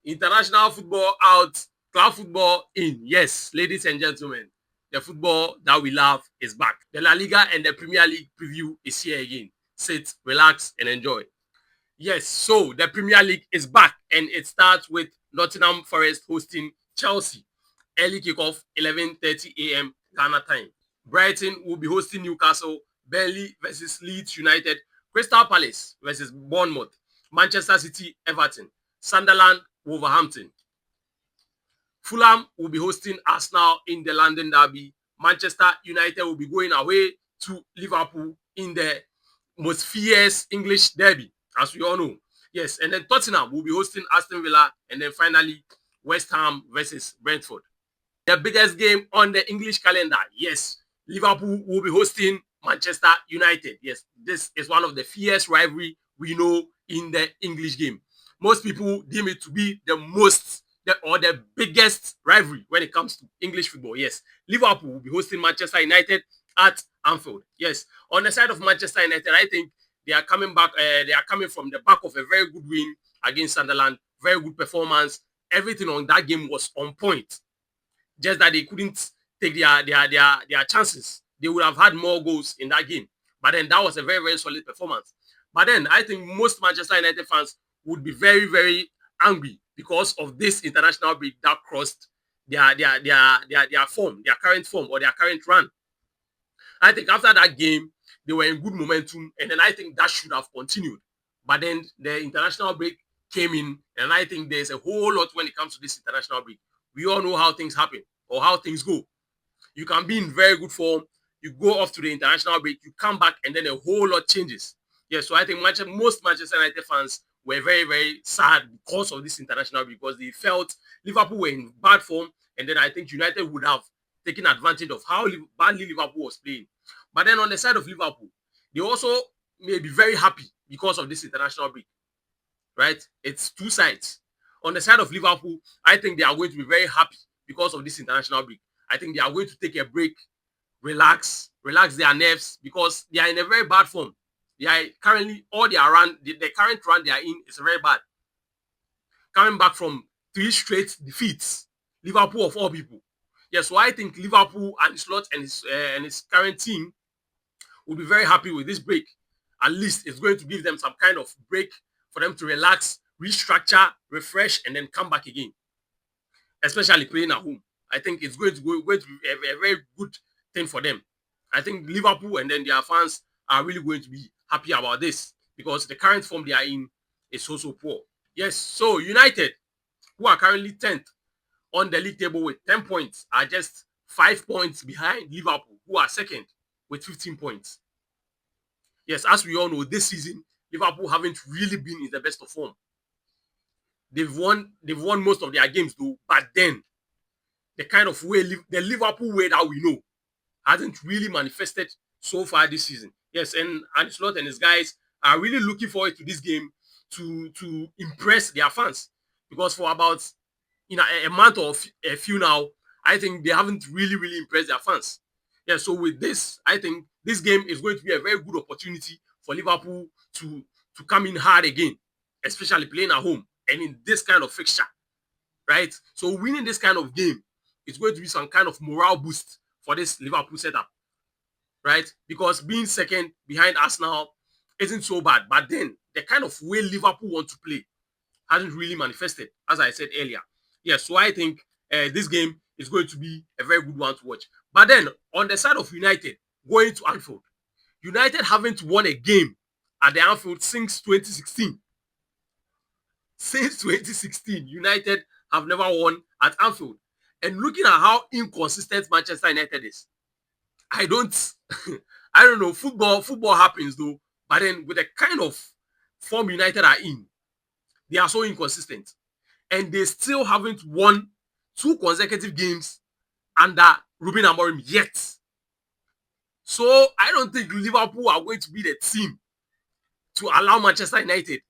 International football out, club football in. Yes, ladies and gentlemen, the football that we love is back. The La Liga and the Premier League preview is here again. Sit, relax, and enjoy. Yes, so the Premier League is back and it starts with Nottingham Forest hosting Chelsea. Early kickoff, 11:30 a.m. Ghana time. Brighton will be hosting Newcastle, Burnley versus Leeds United, Crystal Palace versus Bournemouth, Manchester City, Everton, Sunderland, Wolverhampton. Fulham will be hosting Arsenal in the London Derby. Manchester United will be going away to Liverpool in the most fierce English derby, as we all know. Yes, and then Tottenham will be hosting Aston Villa, and then finally West Ham versus Brentford. The biggest game on the English calendar, yes, Liverpool will be hosting Manchester United. Yes, this is one of the fierce rivalry we know in the English game. Most people deem it to be the biggest rivalry when it comes to English football. Yes, Liverpool will be hosting Manchester United at Anfield. Yes, on the side of Manchester United, I think they are coming back. They are coming from the back of a very good win against Sunderland. Very good performance. Everything on that game was on point. Just that they couldn't take their chances. They would have had more goals in that game. But then that was a very, very solid performance. But then I think most Manchester United fans would be very, very angry because of this international break that crossed their form, their current form or their current run. I think after that game, they were in good momentum, and then I think that should have continued. But then the international break came in, and I think there's a whole lot when it comes to this international break. We all know how things happen or how things go. You can be in very good form, you go off to the international break, you come back, and then a whole lot changes. Yeah, so I think most Manchester United fans were very, very sad because of this international break, because they felt Liverpool were in bad form, and then I think United would have taken advantage of how badly Liverpool was playing. But then on the side of Liverpool, they also may be very happy because of this international break, right? It's two sides. On the side of Liverpool, I think they are going to be very happy because of this international break. I think they are going to take a break, relax their nerves because they are in a very bad form. They are currently all their run, the current run they are in is very bad. Coming back from 3 straight defeats, Liverpool of all people. Yeah, so I think Liverpool and Slot and his current team will be very happy with this break. At least it's going to give them some kind of break for them to relax, restructure, refresh, and then come back again. Especially playing at home. I think it's going to be a very good thing for them. I think Liverpool and then their fans are really going to be happy about this because the current form they are in is so poor. Yes, so United, who are currently 10th on the league table with 10 points, are just 5 points behind Liverpool, who are second with 15 points. Yes, as we all know, this season, Liverpool haven't really been in the best of form. They've won most of their games though, but then the kind of way, the Liverpool way that we know, hasn't really manifested so far this season. Yes, and Ancelotti and his guys are really looking forward to this game to impress their fans because for about a month or a few now, I think they haven't really impressed their fans. Yeah, so with this, I think this game is going to be a very good opportunity for Liverpool to come in hard again, especially playing at home and in this kind of fixture, right? So winning this kind of game is going to be some kind of morale boost for this Liverpool setup, right? Because being second behind Arsenal isn't so bad, but then the kind of way Liverpool want to play hasn't really manifested, as I said earlier. Yeah, so I think this game is going to be a very good one to watch. But then on the side of United, going to Anfield, United haven't won a game at the Anfield since 2016. Since 2016, United have never won at Anfield. And looking at how inconsistent Manchester United is, I don't I don't know. Football happens though, but then with the kind of form United are in, they are so inconsistent. And they still haven't won 2 consecutive games under Ruben Amorim yet. So I don't think Liverpool are going to be the team to allow Manchester United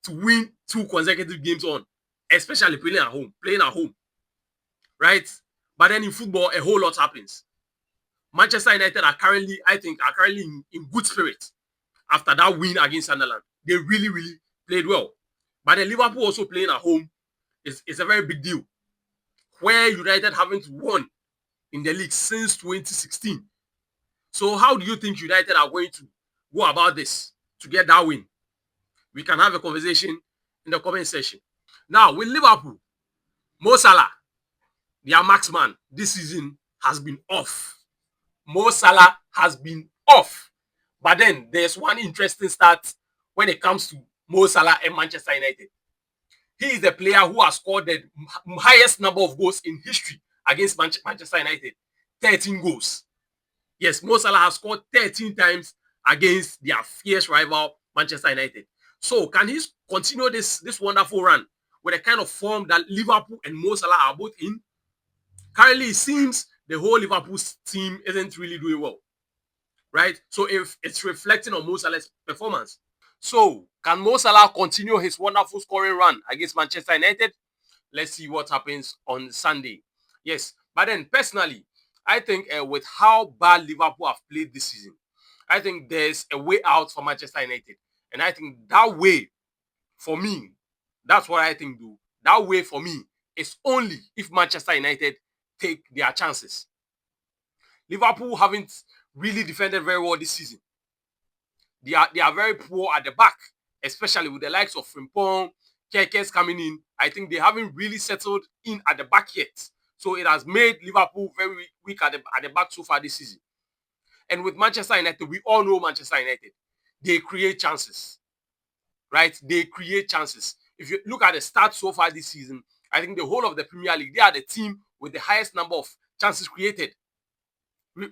to win 2 consecutive games on, especially playing at home, right? But then in football, a whole lot happens. Manchester United are currently in good spirit after that win against Sunderland. They really played well. But then Liverpool also playing at home. It's a very big deal. Where United haven't won in the league since 2016. So how do you think United are going to go about this to get that win? We can have a conversation in the comment section. Now, with Liverpool, Mo Salah, their marksman this season, has been off. Mo Salah has been off. But then there's one interesting stat when it comes to Mo Salah and Manchester United. He is the player who has scored the highest number of goals in history against Manchester United. 13 goals. Yes, Mo Salah has scored 13 times against their fierce rival, Manchester United. So, can he continue this wonderful run with the kind of form that Liverpool and Mo Salah are both in? Currently, it seems the whole Liverpool team isn't really doing well, right? So, if it's reflecting on Mo Salah's performance. So, can Mo Salah continue his wonderful scoring run against Manchester United? Let's see what happens on Sunday. Yes, but then personally, I think with how bad Liverpool have played this season, I think there's a way out for Manchester United. And I think that way, for me, that's what I think do. That way for me is only if Manchester United take their chances. Liverpool haven't really defended very well this season. They are very poor at the back, especially with the likes of Frimpong, Kekes coming in. I think they haven't really settled in at the back yet. So it has made Liverpool very weak at the back so far this season. And with Manchester United, we all know Manchester United. They create chances, right? They create chances. If you look at the stats so far this season, I think the whole of the Premier League, they are the team with the highest number of chances created,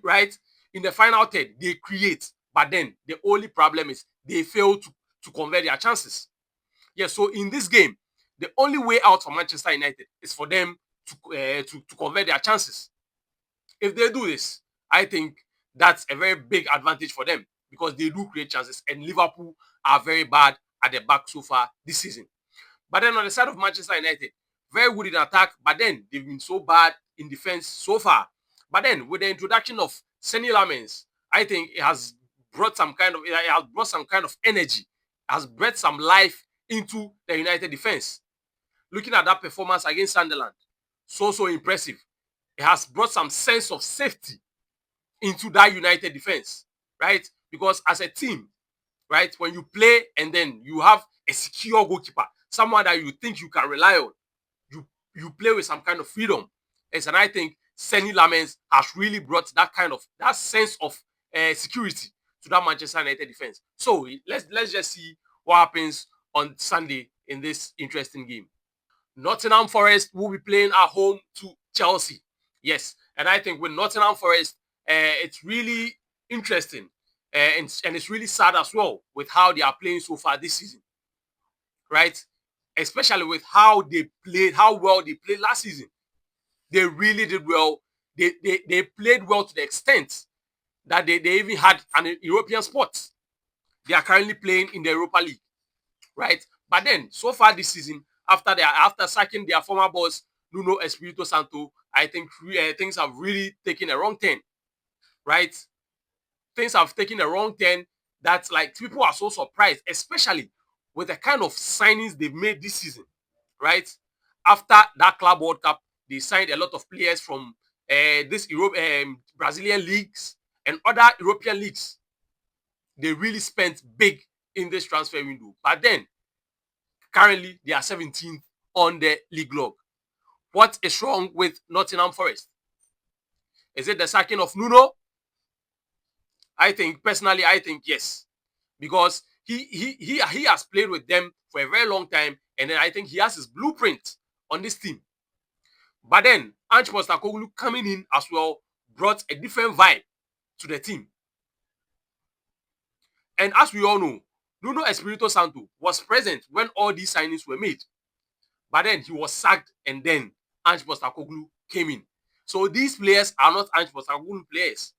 right? In the final third, they create. But then the only problem is they fail to convert their chances. Yeah, so in this game, the only way out for Manchester United is for them to convert their chances. If they do this, I think that's a very big advantage for them because they do create chances, and Liverpool are very bad at the back so far this season. But then on the side of Manchester United, very good in attack, but then they've been so bad in defense so far. But then with the introduction of Senny Lamens, I think it has brought some kind of energy, has brought some life into the United defense. Looking at that performance against Sunderland, so impressive. It has brought some sense of safety into that United defense, right? Because as a team, right, when you play and then you have a secure goalkeeper, someone that you think you can rely on, you play with some kind of freedom. And I think Senny Lamens has really brought that sense of security to that Manchester United defense. So let's just see what happens on Sunday in this interesting game. Nottingham Forest will be playing at home to Chelsea. Yes, and I think with Nottingham Forest, it's really interesting and it's really sad as well with how they are playing so far this season, right? Especially with how well they played last season. They really did well. They played well to the extent that they even had an European spot. They are currently playing in the Europa League, right? But then, so far this season, after sacking their former boss, Nuno Espirito Santo, I think things have really taken a wrong turn, right? Things have taken a wrong turn that like people are so surprised, especially with the kind of signings they've made this season, right? After that Club World Cup, they signed a lot of players from this Brazilian leagues and other European leagues. They really spent big in this transfer window. But then, currently, they are 17th on the league log. What is wrong with Nottingham Forest? Is it the sacking of Nuno? Personally, I think yes. Because he has played with them for a very long time, and then I think he has his blueprint on this team. But then, Ange Postecoglou coming in as well brought a different vibe to the team. And as we all know, Nuno Espirito Santo was present when all these signings were made. But then he was sacked and then Ange Postecoglou came in. So these players are not Ange Postecoglou players,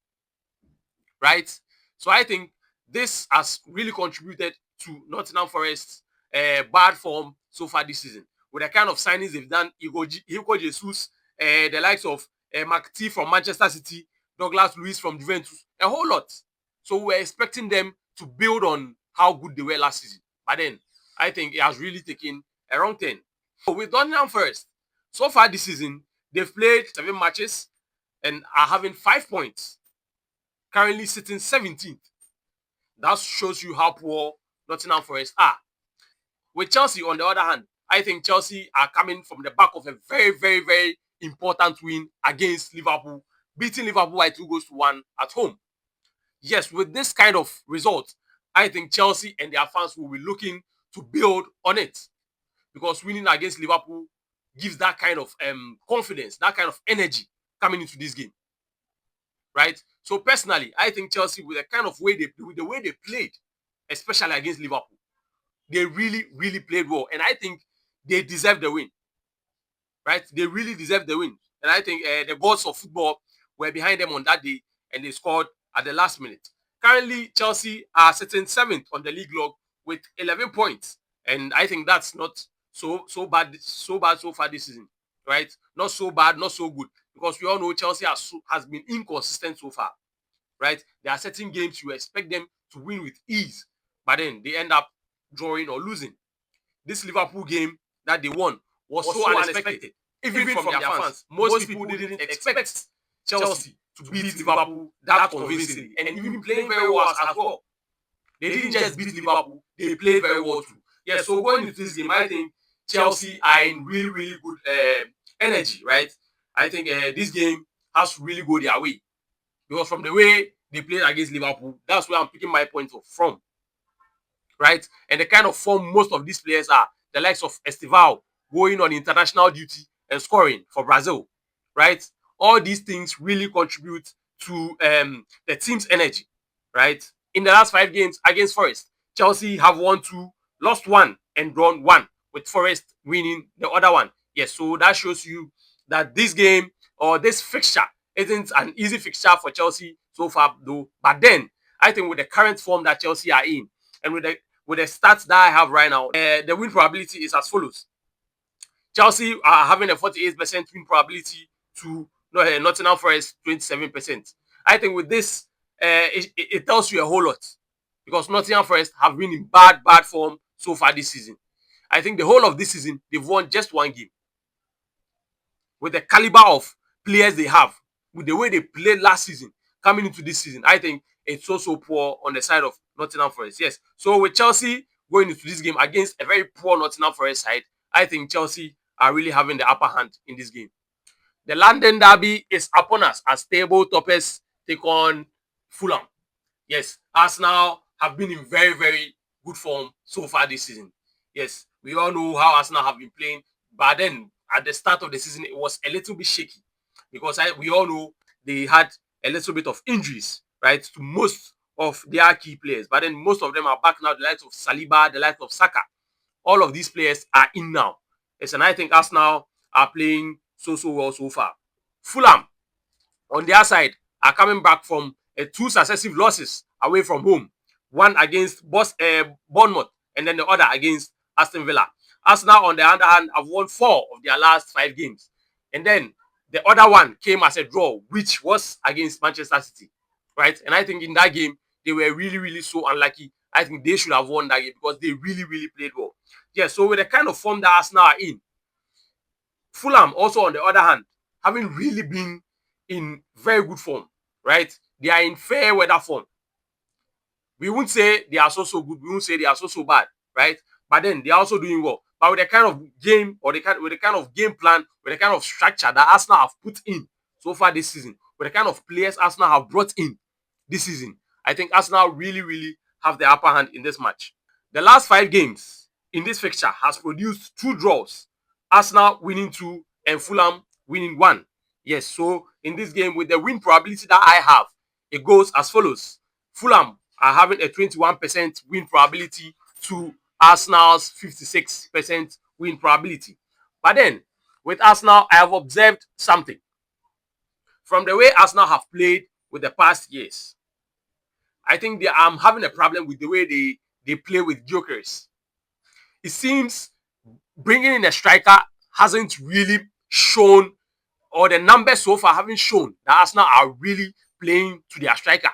right? So I think this has really contributed to Nottingham Forest's bad form so far this season. With the kind of signings they've done, Hugo Jesus, the likes of McT from Manchester City, Douglas Luiz from Juventus, a whole lot. So we're expecting them to build on how good they were last season. But then I think it has really taken a wrong turn. With Nottingham Forest, so far this season, they've played 7 matches and are having 5 points. Currently sitting 17th. That shows you how poor Nottingham Forest are. With Chelsea, on the other hand, I think Chelsea are coming from the back of a very, very, very important win against Liverpool, beating Liverpool by 2-1 at home. Yes, with this kind of result, I think Chelsea and their fans will be looking to build on it, because winning against Liverpool gives that kind of confidence, that kind of energy coming into this game, right? So personally, I think Chelsea, with the kind of way with the way they played, especially against Liverpool, they really, really played well, and I think they deserve the win, right? They really deserve the win, and I think the gods of football were behind them on that day, and they scored at the last minute. Currently, Chelsea are sitting 7th on the league log with 11 points, and I think that's not so bad so far this season, right? Not so bad, not so good, because we all know Chelsea has been inconsistent so far, right? There are certain games you expect them to win with ease, but then they end up drawing or losing. This Liverpool game that they won was so unexpected, even from their fans. Most people didn't expect Chelsea to beat Liverpool that convincingly, and even playing very well as well. They didn't just beat Liverpool, they played very well too. Yeah, so going into this game, I think Chelsea are in really, really good energy, right? I think this game has to really go their way, because from the way they played against Liverpool, that's where I'm picking my points from, right? And the kind of form most of these players are, the likes of Estival going on international duty and scoring for Brazil, right? All these things really contribute to the team's energy, right? In the last 5 games against Forest, Chelsea have won 2, lost 1, and drawn 1, with Forest winning the other one. Yes, so that shows you that this game or this fixture isn't an easy fixture for Chelsea so far, though. But then, I think with the current form that Chelsea are in, and with the stats that I have right now, the win probability is as follows. Chelsea are having a 48% win probability to Nottingham Forest 27%. I think with this, it tells you a whole lot, because Nottingham Forest have been in bad form so far this season. I think the whole of this season, they've won just 1 game. With the caliber of players they have, with the way they played last season, coming into this season, I think it's so poor on the side of Nottingham Forest. Yes. So with Chelsea going into this game against a very poor Nottingham Forest side, I think Chelsea are really having the upper hand in this game. The London Derby is upon us as table toppers take on Fulham. Yes, Arsenal have been in very, very good form so far this season. Yes, we all know how Arsenal have been playing, but then at the start of the season, it was a little bit shaky, because we all know they had a little bit of injuries, right, to most of their key players. But then most of them are back now. The likes of Saliba, the likes of Saka, all of these players are in now. Yes, and I think Arsenal are playing so well so far. Fulham, on their side, are coming back from 2 successive losses away from home. One against Bournemouth, and then the other against Aston Villa. Arsenal, on the other hand, have won 4 of their last 5 games. And then the other one came as a draw, which was against Manchester City, right? And I think in that game, they were really, really so unlucky. I think they should have won that game, because they really, really played well. Yeah, so with the kind of form that Arsenal are in, Fulham also, on the other hand, haven't really been in very good form, right? They are in fair weather form. We won't say they are so good. We won't say they are so bad, right? But then they are also doing well. But with the kind of game, or with the kind of game plan, with the kind of structure that Arsenal have put in so far this season, with the kind of players Arsenal have brought in this season, I think Arsenal really, really have the upper hand in this match. The last 5 games in this fixture has produced 2 draws. Arsenal winning 2 and Fulham winning 1. Yes, so in this game, with the win probability that I have, it goes as follows. Fulham are having a 21% win probability to Arsenal's 56% win probability. But then, with Arsenal, I have observed something. From the way Arsenal have played with the past years, I think I'm having a problem with the way they play with jokers. It seems bringing in a striker hasn't really shown, or the numbers so far haven't shown, that Arsenal are really playing to their striker.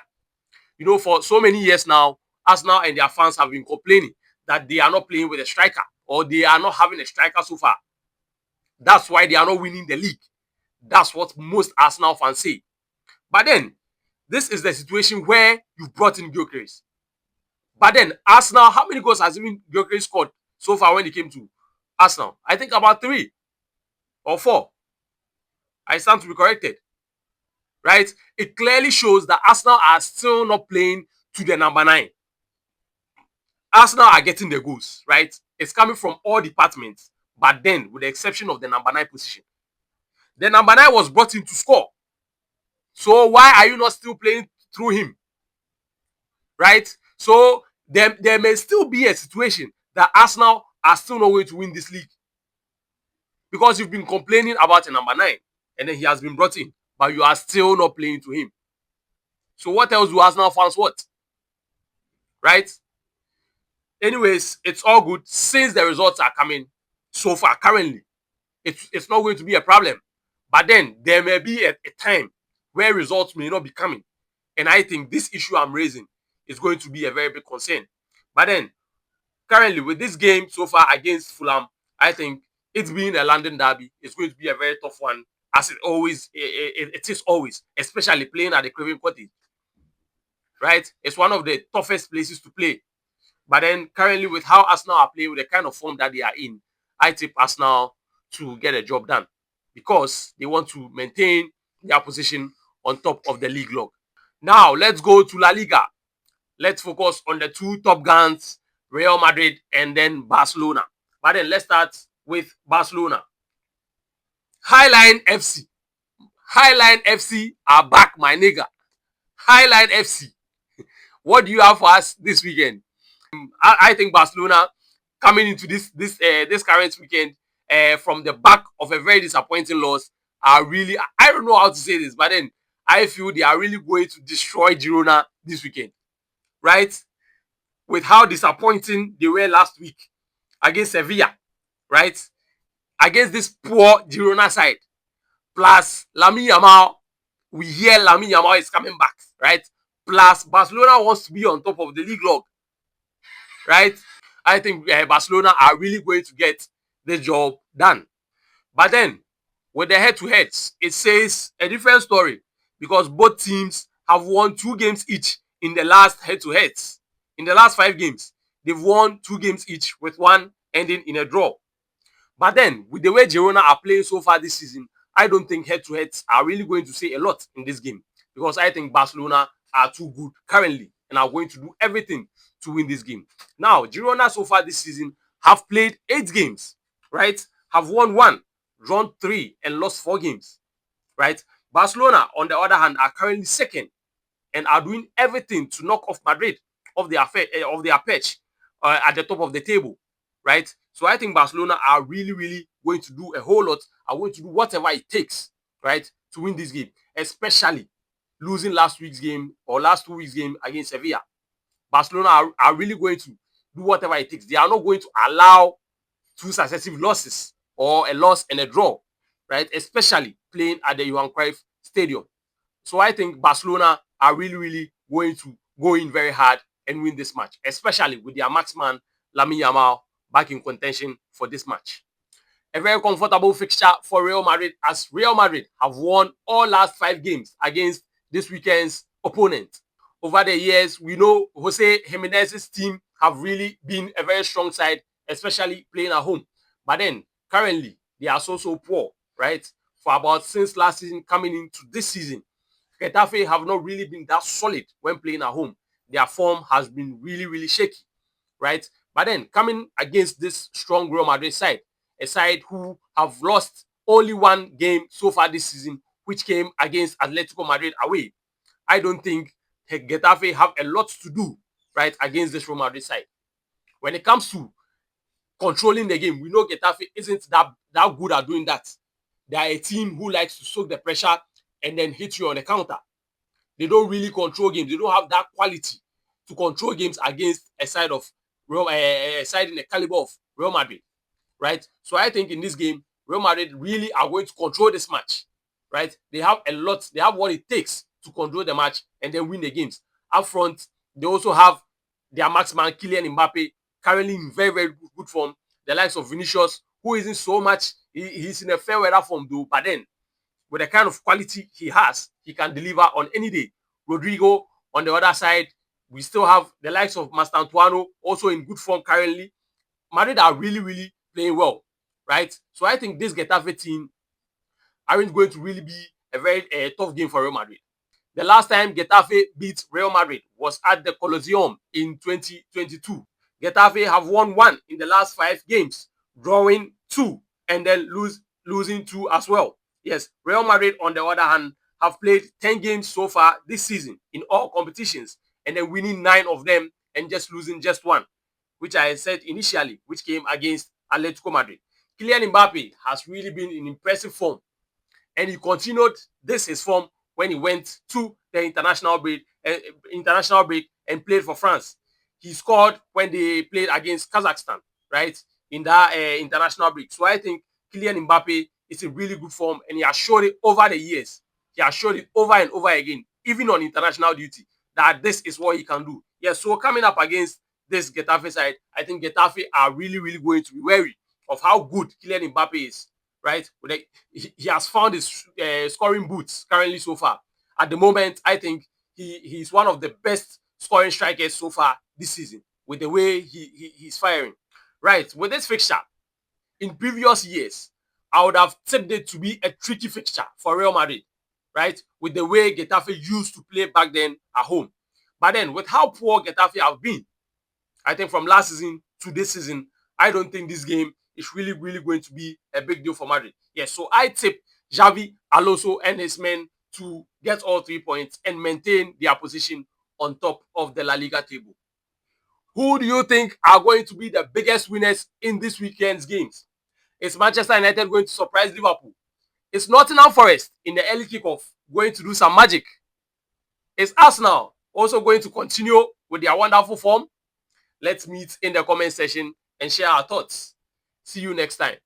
You know, for so many years now, Arsenal and their fans have been complaining that they are not playing with a striker, or they are not having a striker so far. That's why they are not winning the league. That's what most Arsenal fans say. But then, this is the situation where you brought in Gyökeres. But then, Arsenal, how many goals has even Gyökeres scored so far when it came to Arsenal? I think about 3 or 4. I stand to be corrected. Right? It clearly shows that Arsenal are still not playing to the number 9. Arsenal are getting the goals, right? It's coming from all departments. But then, with the exception of the number 9 position, the number 9 was brought in to score. So why are you not still playing through him? Right? So there may still be a situation that Arsenal are still not going to win this league. Because you've been complaining about a number 9 and then he has been brought in, but you are still not playing to him. So what else do Arsenal fans want? Right? Anyways, it's all good since the results are coming so far currently. It's not going to be a problem. But then there may be a time where results may not be coming. And I think this issue I'm raising is going to be a very big concern. But then, currently with this game so far against Fulham, I think it's being a London derby. It's going to be a very tough one, as it is always, especially playing at the Craven Cottage. Right? It's one of the toughest places to play. But then currently with how Arsenal are playing, with the kind of form that they are in, I tip Arsenal to get a job done because they want to maintain their position on top of the league log. Now, let's go to La Liga. Let's focus on the 2 top guns, Real Madrid and then Barcelona. But then let's start with Barcelona. Highline FC. Highline FC are back, my nigga. Highline FC. What do you have for us this weekend? I think Barcelona coming into this current weekend from the back of a very disappointing loss are really, I don't know how to say this, but then I feel they are really going to destroy Girona this weekend, right? With how disappointing they were last week against Sevilla, right? Against this poor Girona side. Plus Lamine Yamal, we hear Lamine Yamal is coming back, right? Plus Barcelona wants to be on top of the league log, right? I think Barcelona are really going to get the job done. But then, with the head-to-heads, it says a different story because both teams have won 2 games each in the last head-to-heads. In the last 5 games, they've won 2 games each with one ending in a draw. But then, with the way Girona are playing so far this season, I don't think head-to-heads are really going to say a lot in this game because I think Barcelona are too good currently and are going to do everything to win this game. Now, Girona so far this season have played 8 games, right? Have won 1, drawn 3, and lost 4 games, right? Barcelona, on the other hand, are currently second and are doing everything to knock off Madrid off their perch at the top of the table, right? So I think Barcelona are really, really going to do a whole lot, are going to do whatever it takes, right, to win this game, especially losing last week's game or last 2 weeks' game against Sevilla. Barcelona are really going to do whatever it takes. They are not going to allow 2 successive losses or a loss and a draw, right? Especially playing at the Johan Cruyff Stadium. So I think Barcelona are really, really going to go in very hard and win this match, especially with their marksman Lamine Yamal back in contention for this match. A very comfortable fixture for Real Madrid as Real Madrid have won all last 5 games against this weekend's opponent. Over the years, we know Jose Jimenez's team have really been a very strong side, especially playing at home. But then, currently, they are so poor, right? For about since last season coming into this season, Getafe have not really been that solid when playing at home. Their form has been really, really shaky, right? But then, coming against this strong Real Madrid side, a side who have lost only 1 game so far this season, which came against Atletico Madrid away, I don't think Getafe have a lot to do, right, against this Real Madrid side. When it comes to controlling the game, we know Getafe isn't that good at doing that. They are a team who likes to soak the pressure and then hit you on the counter. They don't really control games. They don't have that quality to control games against a side in the caliber of Real Madrid, right? So I think in this game, Real Madrid really are going to control this match, right? They have a lot. They have what it takes to control the match and then win the games. Up front, they also have their marksman Kylian Mbappe currently in very, very good form. The likes of Vinicius who isn't so much, he's in a fair weather form though, but then with the kind of quality he has, he can deliver on any day. Rodrigo on the other side, we still have the likes of Mastantuano also in good form currently. Madrid are really playing well, right? So I think this Getafe team aren't going to really be a very tough game for Real Madrid. The last time Getafe beat Real Madrid was at the Coliseum in 2022. Getafe have won 1 in the last 5 games, drawing 2, and then losing 2 as well. Yes, Real Madrid, on the other hand, have played 10 games so far this season in all competitions, and then winning 9 of them and just losing just 1, which I said initially, which came against Atletico Madrid. Kylian Mbappe has really been in impressive form, and he continued this his form when he went to the international break and played for France. He scored when they played against Kazakhstan, right, in that international break. So I think Kylian Mbappe is in really good form, and he has showed it over the years. He has showed it over and over again, even on international duty, that this is what he can do. Yes, so coming up against this Getafe side, I think Getafe are really going to be wary of how good Kylian Mbappe is, right? He has found his scoring boots currently so far. At the moment, I think he's one of the best scoring strikers so far this season with the way he's firing. Right, with this fixture, in previous years, I would have tipped it to be a tricky fixture for Real Madrid, right? With the way Getafe used to play back then at home. But then, with how poor Getafe have been, I think from last season to this season, I don't think this game is really going to be a big deal for Madrid. Yes, so I tip Xavi Alonso and his men to get all 3 points and maintain their position on top of the La Liga table. Who do you think are going to be the biggest winners in this weekend's games? Is Manchester United going to surprise Liverpool? Is Nottingham Forest in the early kickoff going to do some magic? Is Arsenal also going to continue with their wonderful form? Let's meet in the comment section and share our thoughts. See you next time.